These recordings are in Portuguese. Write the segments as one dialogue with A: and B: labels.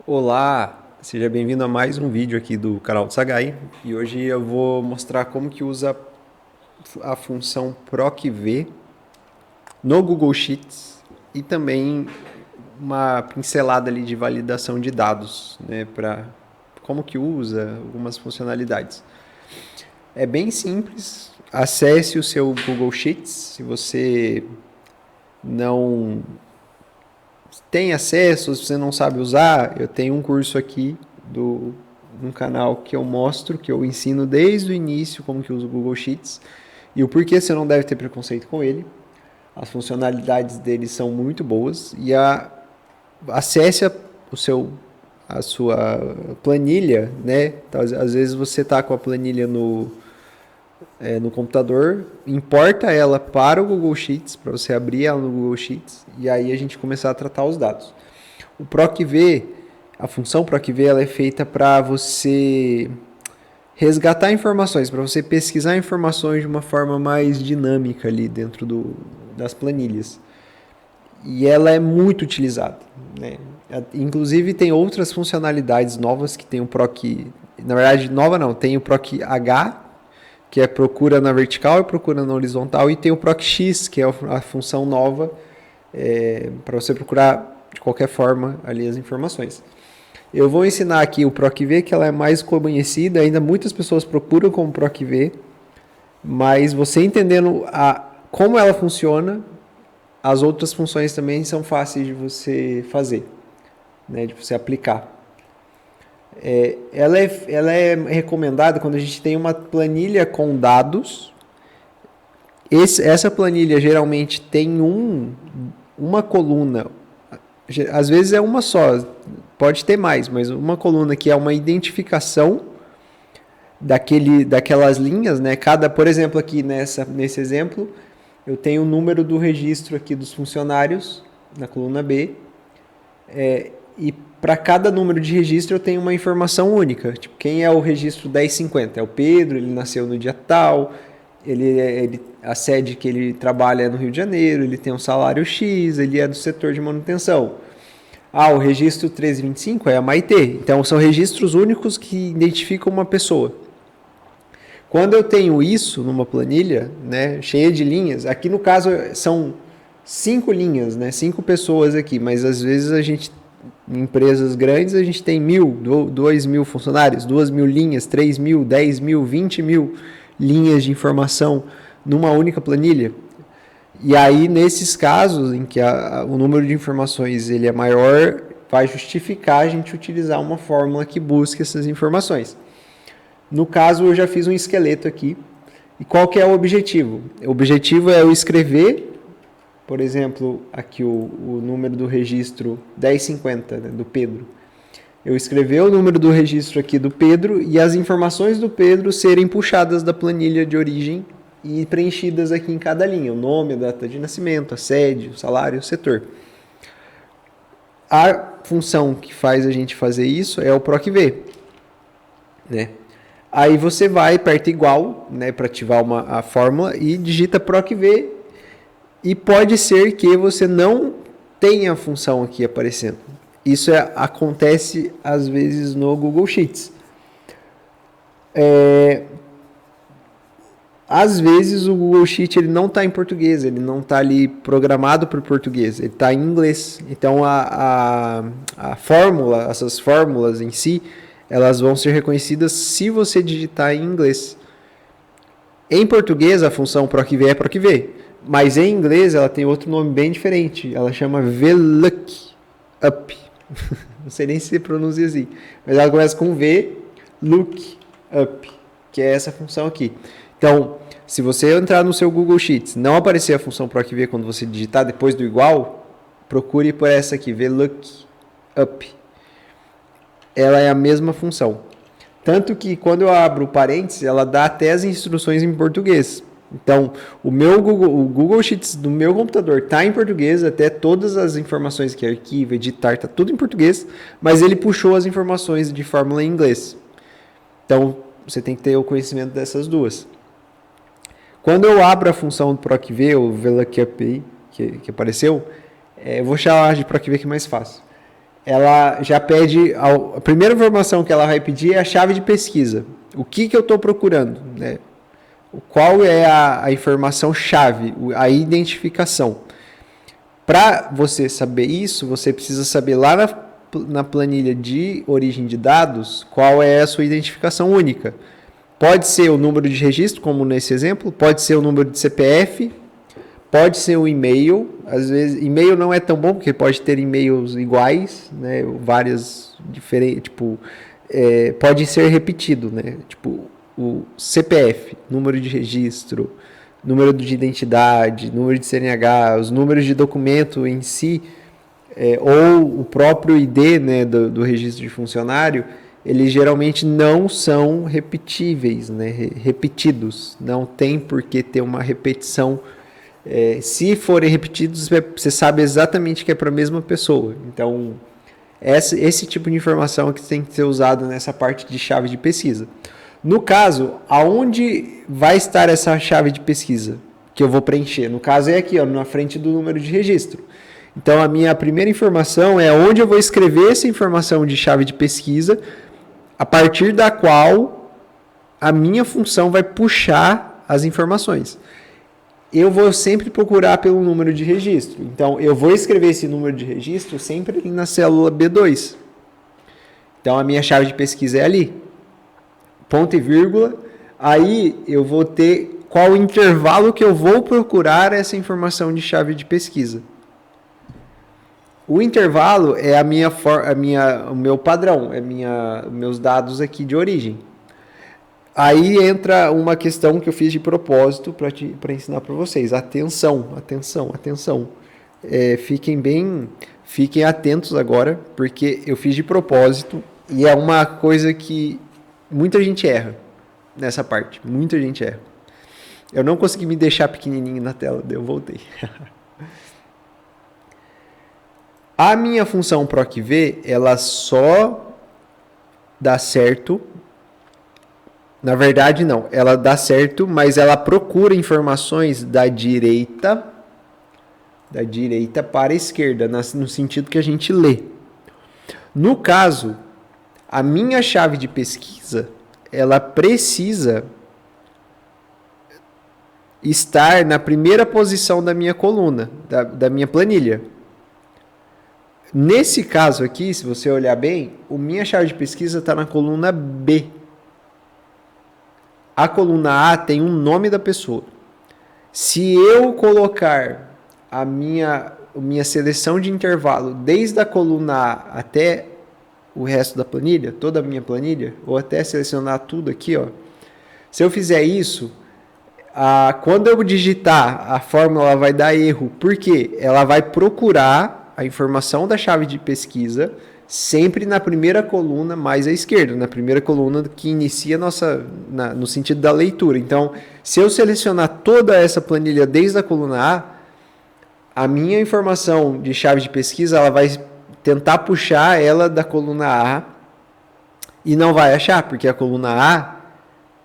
A: Olá, seja bem-vindo a mais um vídeo aqui do canal do Sagai. E hoje eu vou mostrar como que usa a função PROC-V no Google Sheets e também uma pincelada ali de validação de dados, né, para como que usa algumas funcionalidades. É bem simples. Acesse o seu Google Sheets. Se você não tem acesso, se você não sabe usar, eu tenho um curso aqui um canal que eu mostro, que eu ensino desde o início como que usa o Google Sheets e o porquê você não deve ter preconceito com ele. As funcionalidades dele são muito boas e acesse a sua planilha, né? Então, às vezes você está com a planilha no computador, importa ela para o Google Sheets, para você abrir ela no Google Sheets, e aí a gente começar a tratar os dados. O PROC-V, a função PROC-V, ela é feita para você resgatar informações, para você pesquisar informações de uma forma mais dinâmica ali dentro das planilhas. E ela é muito utilizada, né? Inclusive tem outras funcionalidades novas que tem o PROC, na verdade nova não, tem o PROC-H, que é procura na vertical e procura na horizontal, e tem o PROC-X, que é a função nova, para você procurar de qualquer forma ali as informações. Eu vou ensinar aqui o PROC-V, que ela é mais conhecida, ainda muitas pessoas procuram como PROC-V, mas você entendendo como ela funciona, as outras funções também são fáceis de você fazer, né, de você aplicar. Ela é recomendada quando a gente tem uma planilha com dados. Essa planilha geralmente tem uma coluna, às vezes é uma só, pode ter mais, mas uma coluna que é uma identificação daquelas linhas, né? Por exemplo, aqui nesse exemplo, eu tenho o número do registro aqui dos funcionários na coluna B, e para cada número de registro eu tenho uma informação única. Tipo, quem é o registro 1050? É o Pedro, ele nasceu no dia tal, a sede que ele trabalha é no Rio de Janeiro, ele tem um salário X, ele é do setor de manutenção. O registro 1325 é a Maitê. Então, são registros únicos que identificam uma pessoa. Quando eu tenho isso numa planilha, né, cheia de linhas, aqui no caso são 5 linhas, né, 5 pessoas aqui, mas às vezes em empresas grandes, a gente tem 1.000, 2.000 funcionários, 2.000 linhas, 3.000, 10.000, 20.000 linhas de informação numa única planilha. E aí, nesses casos em que o número de informações ele é maior, vai justificar a gente utilizar uma fórmula que busque essas informações. No caso, eu já fiz um esqueleto aqui. E qual que é o objetivo? O objetivo é eu escrever, por exemplo, aqui o número do registro 1050, né, do Pedro. Eu escrever o número do registro aqui do Pedro e as informações do Pedro serem puxadas da planilha de origem e preenchidas aqui em cada linha. O nome, a data de nascimento, a sede, o salário, o setor. A função que faz a gente fazer isso é o PROC-V, né? Aí você vai, aperta igual, né, para ativar a fórmula e digita PROC-V. E pode ser que você não tenha a função aqui aparecendo. Isso acontece às vezes no Google Sheets. Às vezes o Google Sheet ele não está em português, ele não está ali programado para o português, ele está em inglês. Então a fórmula, essas fórmulas em si, elas vão ser reconhecidas se você digitar em inglês. Em português a função PROC-V é PROC-V, mas em inglês ela tem outro nome bem diferente, ela chama VLOOKUP. Não sei nem se pronuncia assim, mas ela começa com V, lookup, que é essa função aqui. Então, se você entrar no seu Google Sheets, não aparecer a função PROC-V quando você digitar depois do igual, procure por essa aqui, VLOOKUP. Ela é a mesma função. Tanto que quando eu abro parênteses, ela dá até as instruções em português. Então, o Google Sheets do meu computador está em português, até todas as informações que arquivo, editar, está tudo em português, mas ele puxou as informações de fórmula em inglês. Então, você tem que ter o conhecimento dessas duas. Quando eu abro a função do PROC-V, ou VLOOKUP que apareceu, eu vou chamar de PROC-V que é mais fácil. ela já pede, a primeira informação que ela vai pedir é a chave de pesquisa. O que eu estou procurando, né? Qual é a informação chave, a identificação. Para você saber isso, você precisa saber lá na planilha de origem de dados qual é a sua identificação única. Pode ser o número de registro, como nesse exemplo, pode ser o número de CPF, pode ser o e-mail. Às vezes, e-mail não é tão bom, porque pode ter e-mails iguais, né? Várias diferentes, tipo, pode ser repetido, né? Tipo, o CPF, número de registro, número de identidade, número de CNH, os números de documento em si, ou o próprio ID, né, do registro de funcionário, eles geralmente não são repetíveis, né, repetidos. Não tem por que ter uma repetição. Se forem repetidos, você sabe exatamente que é para a mesma pessoa. Então, esse tipo de informação é que tem que ser usado nessa parte de chave de pesquisa. No caso, aonde vai estar essa chave de pesquisa que eu vou preencher? No caso é aqui, ó, na frente do número de registro. Então, a minha primeira informação é onde eu vou escrever essa informação de chave de pesquisa, a partir da qual a minha função vai puxar as informações. Eu vou sempre procurar pelo número de registro. Então, eu vou escrever esse número de registro sempre ali na célula B2. Então, a minha chave de pesquisa é ali. Ponto e vírgula. Aí, eu vou ter qual o intervalo que eu vou procurar essa informação de chave de pesquisa. O intervalo é o meu padrão, meus dados aqui de origem. Aí entra uma questão que eu fiz de propósito para ensinar para vocês. Atenção. Fiquem atentos agora, porque eu fiz de propósito e é uma coisa que muita gente erra nessa parte. Muita gente erra. Eu não consegui me deixar pequenininho na tela, eu voltei. A minha função PROC-V, ela só dá certo. Na verdade, não. Ela dá certo, mas ela procura informações da direita para a esquerda, no sentido que a gente lê. No caso, a minha chave de pesquisa, ela precisa estar na primeira posição da minha coluna, da minha planilha. Nesse caso aqui, se você olhar bem, a minha chave de pesquisa está na coluna B. A coluna A tem um nome da pessoa. Se eu colocar a minha seleção de intervalo desde a coluna A até o resto da planilha, toda a minha planilha, ou até selecionar tudo aqui, ó, se eu fizer isso, quando eu digitar, a fórmula vai dar erro. Por quê? Ela vai procurar a informação da chave de pesquisa sempre na primeira coluna mais à esquerda, na primeira coluna que inicia no sentido da leitura. Então, se eu selecionar toda essa planilha desde a coluna A minha informação de chave de pesquisa, ela vai tentar puxar ela da coluna A e não vai achar, porque a coluna A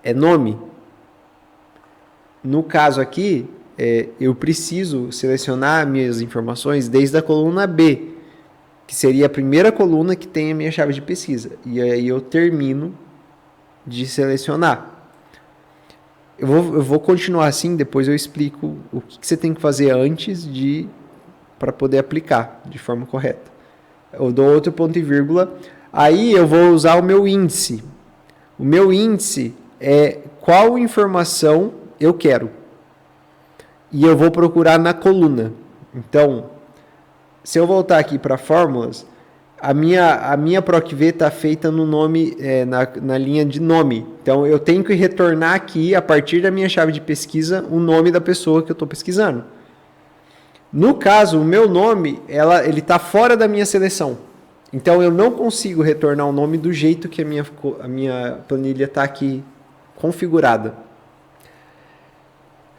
A: é nome. No caso aqui, eu preciso selecionar minhas informações desde a coluna B, que seria a primeira coluna que tem a minha chave de pesquisa. E aí eu termino de selecionar. Eu vou continuar assim, depois eu explico o que você tem que fazer antes para poder aplicar de forma correta. Eu dou outro ponto e vírgula. Aí eu vou usar o meu índice. O meu índice é qual informação eu quero. E eu vou procurar na coluna. Então, se eu voltar aqui para fórmulas, a minha PROC-V está feita no nome, na linha de nome. Então, eu tenho que retornar aqui, a partir da minha chave de pesquisa, o nome da pessoa que eu estou pesquisando. No caso, o meu nome, ele está fora da minha seleção. Então, eu não consigo retornar o nome do jeito que a minha planilha está aqui configurada.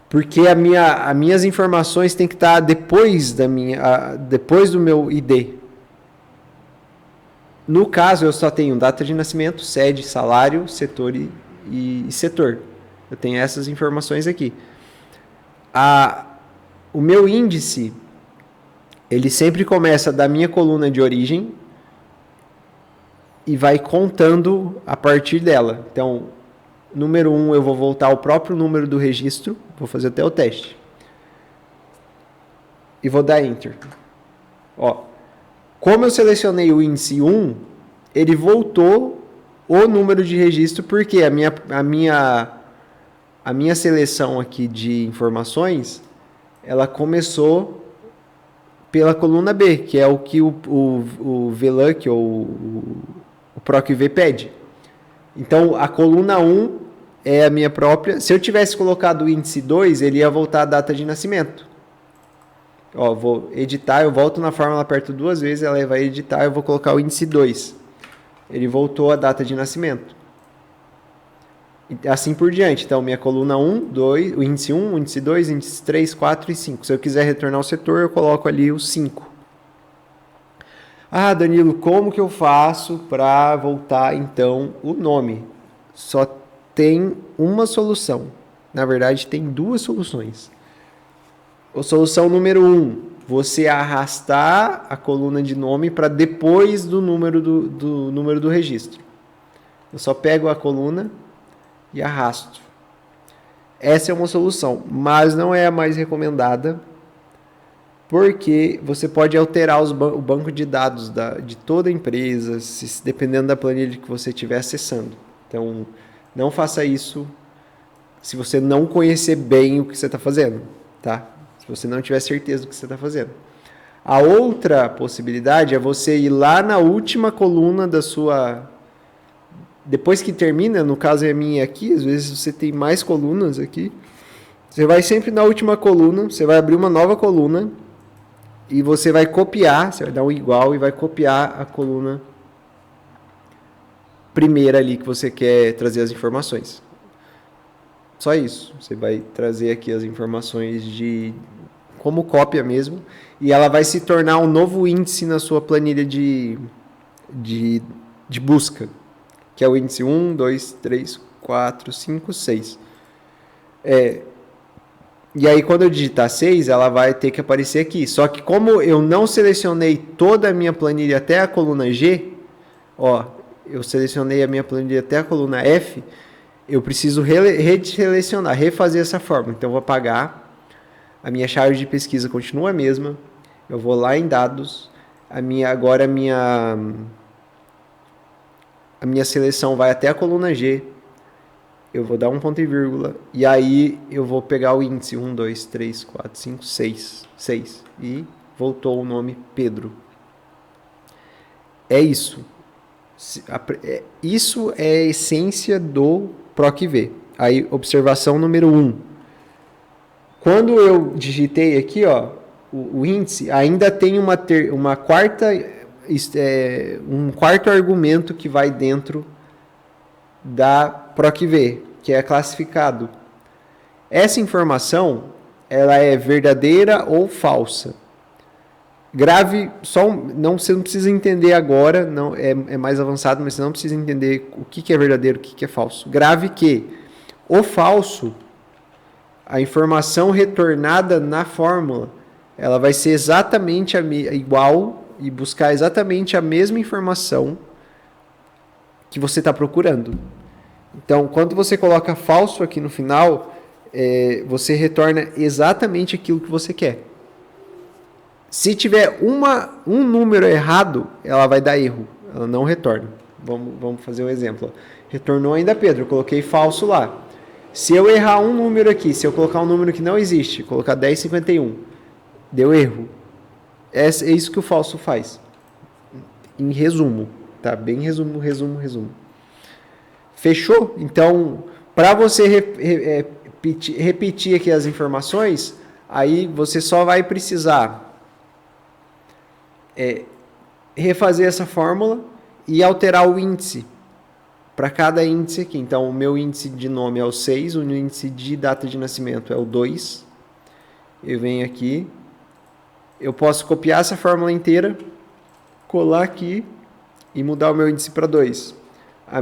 A: Porque as minhas informações têm que estar depois do meu ID. No caso, eu só tenho data de nascimento, sede, salário, setor e setor. Eu tenho essas informações aqui. O meu índice, ele sempre começa da minha coluna de origem e vai contando a partir dela. Então, número 1 eu vou voltar ao próprio número do registro, vou fazer até o teste. E vou dar Enter. Ó, como eu selecionei o índice 1, ele voltou o número de registro, porque a minha seleção aqui de informações, ela começou pela coluna B, que é o que o VLOOK ou o PROC-V pede. Então, a coluna 1 é a minha própria. Se eu tivesse colocado o índice 2, ele ia voltar a data de nascimento. Ó, vou editar, eu volto na fórmula, aperto 2 vezes, ela vai editar, eu vou colocar o índice 2. Ele voltou a data de nascimento. E assim por diante. Então, minha coluna 1, 2, o índice 1, o índice 2, o índice 3, 4 e 5. Se eu quiser retornar o setor, eu coloco ali o 5. Ah, Danilo, como que eu faço para voltar, então, o nome? Só tem uma solução. Na verdade, tem duas soluções. A solução número 1, você arrastar a coluna de nome para depois do número do registro. Eu só pego a coluna e arrasto. Essa é uma solução, mas não é a mais recomendada, porque você pode alterar o banco de dados de toda a empresa, dependendo da planilha que você estiver acessando. Então, não faça isso se você não conhecer bem o que você está fazendo, tá? Se você não tiver certeza do que você está fazendo. A outra possibilidade é você ir lá na última coluna da sua... Depois que termina, no caso é a minha aqui, às vezes você tem mais colunas aqui. Você vai sempre na última coluna, você vai abrir uma nova coluna e você vai copiar, você vai dar um igual e vai copiar a coluna primeira ali que você quer trazer as informações. Só isso. Você vai trazer aqui as informações como cópia mesmo, e ela vai se tornar um novo índice na sua planilha de busca, que é o índice 1, 2, 3, 4, 5, 6. E aí, quando eu digitar 6, ela vai ter que aparecer aqui. Só que como eu não selecionei toda a minha planilha até a coluna G, ó, eu selecionei a minha planilha até a coluna F, eu preciso reselecionar, refazer essa fórmula. Então, eu vou apagar. A minha chave de pesquisa continua a mesma. Eu vou lá em dados. Agora a minha seleção vai até a coluna G. Eu vou dar um ponto e vírgula. E aí eu vou pegar o índice 1, 2, 3, 4, 5, 6. 6. E voltou o nome Pedro. É isso. Isso é a essência do PROC-V. Aí, observação número 1. Quando eu digitei aqui, ó, o índice, ainda tem um quarto argumento que vai dentro da PROC-V, que é classificado. Essa informação, ela é verdadeira ou falsa. Grave, você não precisa entender agora, não, é mais avançado, mas você não precisa entender o que é verdadeiro, o que é falso. Grave que o falso, a informação retornada na fórmula, ela vai ser exatamente igual e buscar exatamente a mesma informação que você está procurando. Então, quando você coloca falso aqui no final, você retorna exatamente aquilo que você quer. Se tiver um número errado, ela vai dar erro. Ela não retorna. Vamos fazer um exemplo. Retornou ainda Pedro. Eu coloquei falso lá. Se eu errar um número aqui, se eu colocar um número que não existe, colocar 1051, deu erro. É isso que o falso faz. Em resumo. Tá? Bem resumo. Fechou? Então, para você repetir aqui as informações, aí você só vai precisar refazer essa fórmula e alterar o índice para cada índice aqui. Então, o meu índice de nome é o 6, o índice de data de nascimento é o 2. Eu venho aqui, eu posso copiar essa fórmula inteira, colar aqui e mudar o meu índice para 2.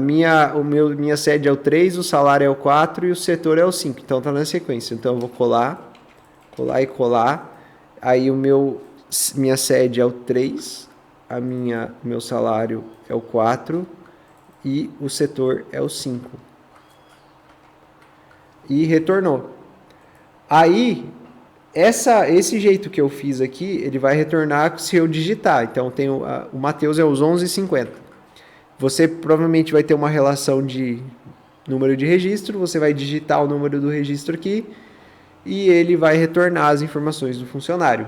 A: Minha sede é o 3, o salário é o 4 e o setor é o 5. Então, está na sequência. Então, eu vou colar e colar. Aí, minha sede é o 3, meu salário é o 4 e o setor é o 5. E retornou. Aí, esse jeito que eu fiz aqui, ele vai retornar se eu digitar. Então, o Matheus é os 11,50. Você provavelmente vai ter uma relação de número de registro, você vai digitar o número do registro aqui e ele vai retornar as informações do funcionário.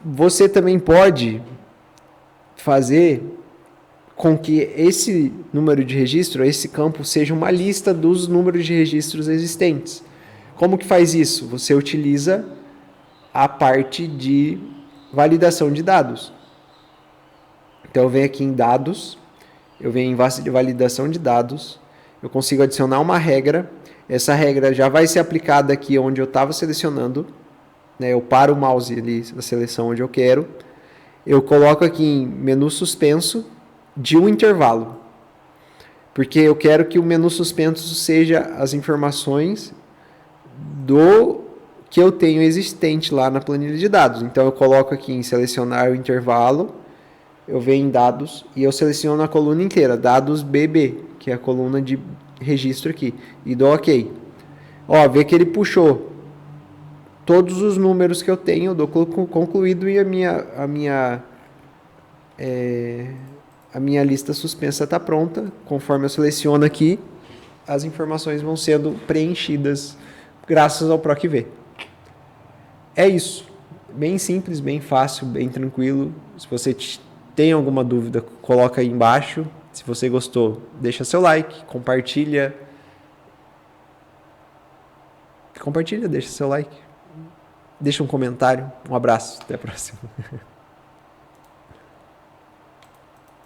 A: Você também pode fazer com que esse número de registro, esse campo, seja uma lista dos números de registros existentes. Como que faz isso? Você utiliza a parte de validação de dados. Então eu venho aqui em dados, eu venho em validação de dados, eu consigo adicionar uma regra, essa regra já vai ser aplicada aqui onde eu estava selecionando, né? Eu paro o mouse ali na seleção onde eu quero, eu coloco aqui em menu suspenso de um intervalo, porque eu quero que o menu suspenso seja as informações do que eu tenho existente lá na planilha de dados. Então eu coloco aqui em selecionar o intervalo, eu venho em dados e eu seleciono a coluna inteira, dados BB, que é a coluna de registro aqui, e dou OK. Ó, vê que ele puxou todos os números que eu tenho, eu dou concluído e a minha lista suspensa está pronta. Conforme eu seleciono aqui, as informações vão sendo preenchidas graças ao PROC-V. É isso. Bem simples, bem fácil, bem tranquilo. Se você tem alguma dúvida, coloca aí embaixo. Se você gostou, deixa seu like, compartilha. Deixa seu like. Deixa um comentário. Um abraço. Até a próxima.